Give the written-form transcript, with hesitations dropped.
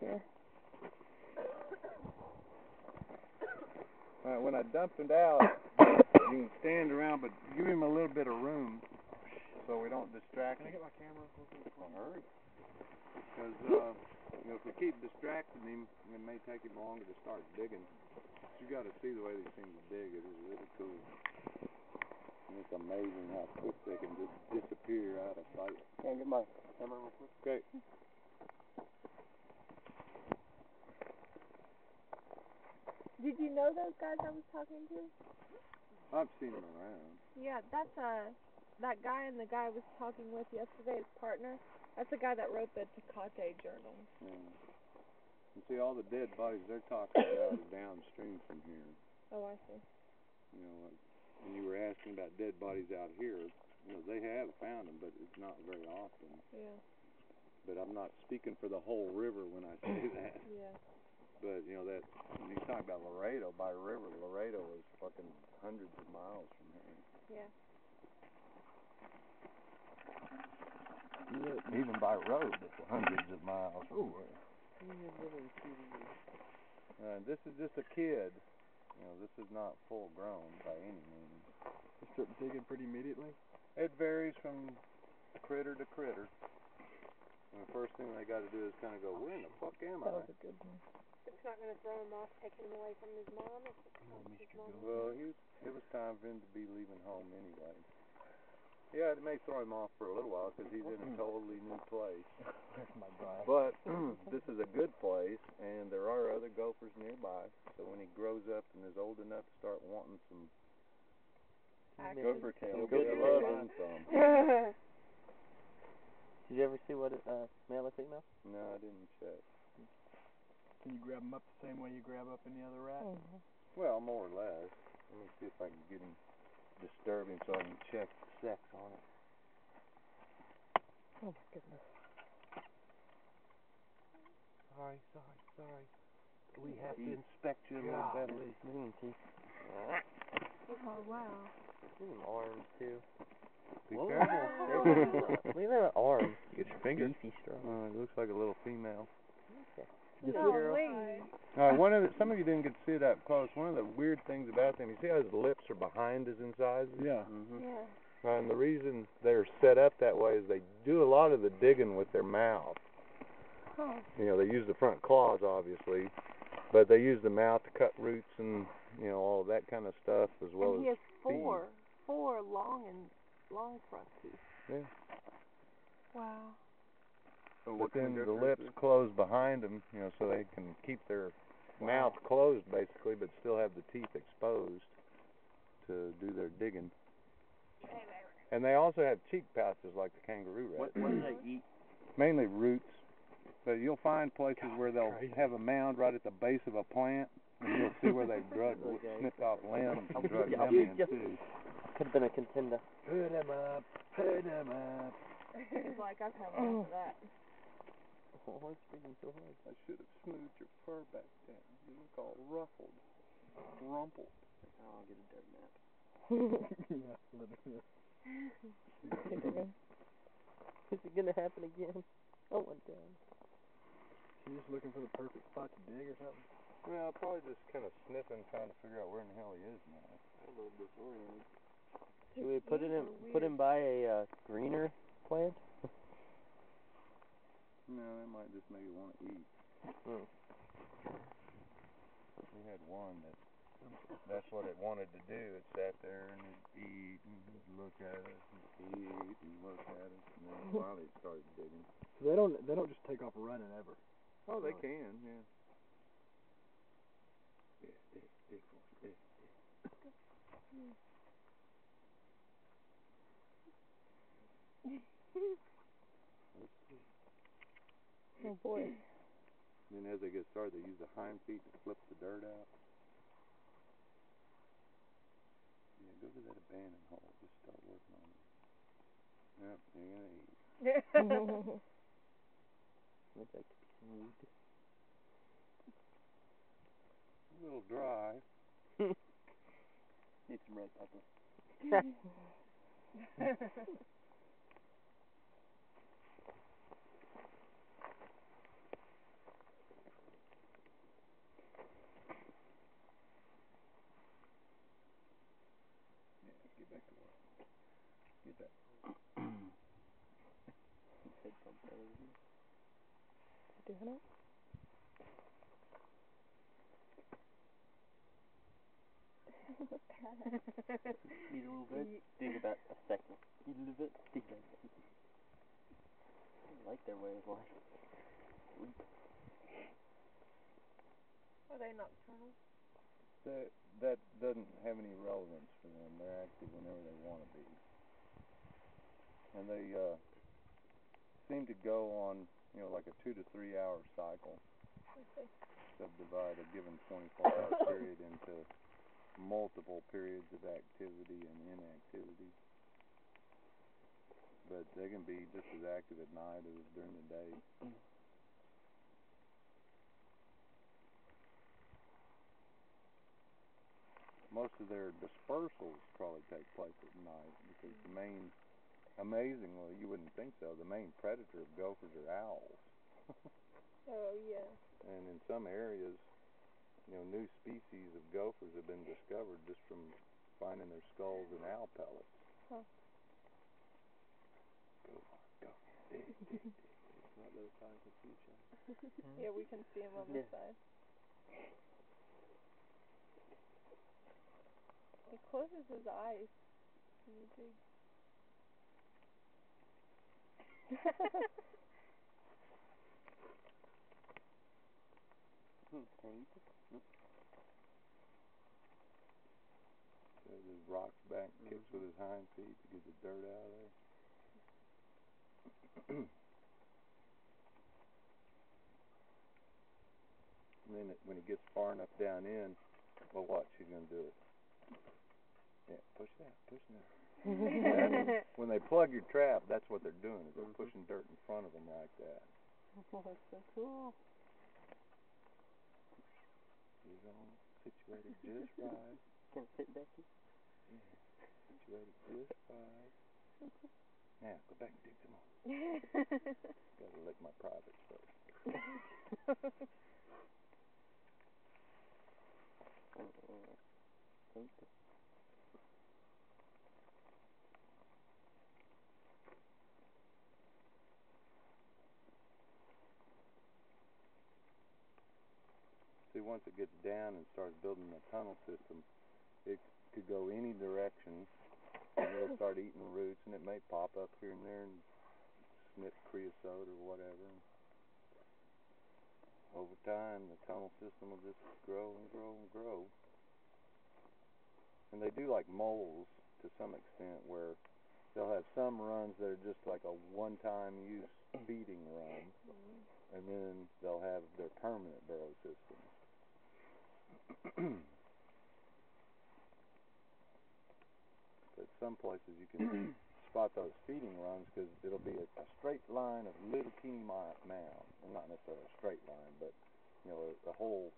here. When I dumped it out, you can stand around, but give him a little bit of room so we don't distract him. Can I get my camera? Hurry. Because, if we keep distracting him, it may take him longer to start digging. You got to see the way these things dig. It is really cool. And it's amazing how quick they can just disappear out of sight. Can I get my camera real quick? Okay. Did you know those guys I was talking to? I've seen them around. Yeah, that's that guy and the guy I was talking with yesterday, his partner. That's the guy that wrote the Tecate journal. Yeah. You see, all the dead bodies they're talking about are downstream from here. Oh, I see. You know, when you were asking about dead bodies out here, they have found them, but it's not very often. Yeah. But I'm not speaking for the whole river when I say that. Yeah. But, that, when you talk about Laredo, by river, Laredo is fucking hundreds of miles from here. Yeah. Even by road, it's hundreds of miles from here. This is just a kid. This is not full grown by any means. You start digging pretty immediately? It varies from critter to critter. And the first thing they got to do is kind of go, where in the fuck am I? That was a good one. It's not going to throw him off, taking him away from his mom? Well, it was time for him to be leaving home anyway. Yeah, it may throw him off for a little while because he's in a totally new place. But this is a good place, and there are other gophers nearby. So when he grows up and is old enough to start wanting some gopher tail, he'll get loving some. Did you ever see what male or female? No, I didn't check. Can you grab him up the same way you grab up any other rat? Mm-hmm. Well, more or less. Let me see if I can get him disturbing so I can check the sex on it. Oh my goodness. Sorry. We have to inspect you a little better. Oh wow. Look at them arms too. Be careful. Look at that arm. Get your finger. Beefy strong. It looks like a little female. Okay. Some of you didn't get to see it up close. One of the weird things about them, you see how his lips are behind his incisors? Yeah. Mm-hmm. Yeah. And the reason they're set up that way is they do a lot of the digging with their mouth. Oh. They use the front claws, obviously, but they use the mouth to cut roots and, all of that kind of stuff as well. And he as has four long front teeth. Yeah. Wow. But then the lips close behind them, so they can keep their mouth closed, basically, but still have the teeth exposed to do their digging. And they also have cheek pouches like the kangaroo rat. What do they eat? Mainly roots. But you'll find places where they'll have a mound right at the base of a plant, and you'll see where they've snipped off limbs and drug them in, too. Could have been a contender. Put them up. It's like I've had enough of that. Oh, why is it breathing so hard? I should have smoothed your fur back down. You look all ruffled, rumpled. I'll get a dirt nap. Yeah, literally. Is it gonna happen again? Oh my God. She's just looking for the perfect spot to dig or something? Well, probably just kind of sniffing, trying to figure out where in the hell he is now. I'm a little disoriented. Should we put him by a greener plant? No, that might just make it want to eat. We had one that's what it wanted to do. It sat there and it'd eat and it'd look at us and eat and look at us, and then finally it started digging. So they don't just take off running ever. Oh, they can, yeah. Dig for it, dig. Oh boy. Then as they get started, they use the hind feet to flip the dirt out. Yeah, go to that abandoned hole. Just start working on it. Yep, you're gonna eat. Looks like smooth. A little dry. Need some red pepper. back to work. Get that. Doing it? Eat a little bit, dig about a second. Eat a little bit, dig about a second. I like their way of life. Are they nocturnal? That doesn't have any relevance for them. They're active whenever they want to be. And they seem to go on, like a 2 to 3 hour cycle. Okay. Subdivide a given 24-hour period into multiple periods of activity and inactivity. But they can be just as active at night as during the day. Most of their dispersals probably take place at night because amazingly, you wouldn't think so, the main predator of gophers are owls. Oh, yeah. And in some areas, new species of gophers have been discovered just from finding their skulls in owl pellets. Huh. Gopher. Dig. Not those times in the future. Yeah, we can see him on this side. He closes his eyes. Can you dig? His rocks back, kicks with his hind feet to get the dirt out of there. And then when he gets far enough down in, well, watch, he's going to do it. Yeah, push that. When they plug your trap, that's what they're doing. Is they're pushing dirt in front of them like that. Oh, that's so cool. He's all situated just right. Can it fit, Becky? Yeah, situated just right. Now, go back and dig some more. Gotta lick my privates first. See, once it gets down and starts building the tunnel system, it could go any direction, and it'll start eating roots, and it may pop up here and there and sniff creosote or whatever. Over time, the tunnel system will just grow and grow and grow. And they do like moles to some extent, where they'll have some runs that are just like a one-time use feeding run, and then they'll have their permanent burrow systems. But some places you can spot those feeding runs because it'll be a straight line of little teeny mounds. Well, not necessarily a straight line, but a whole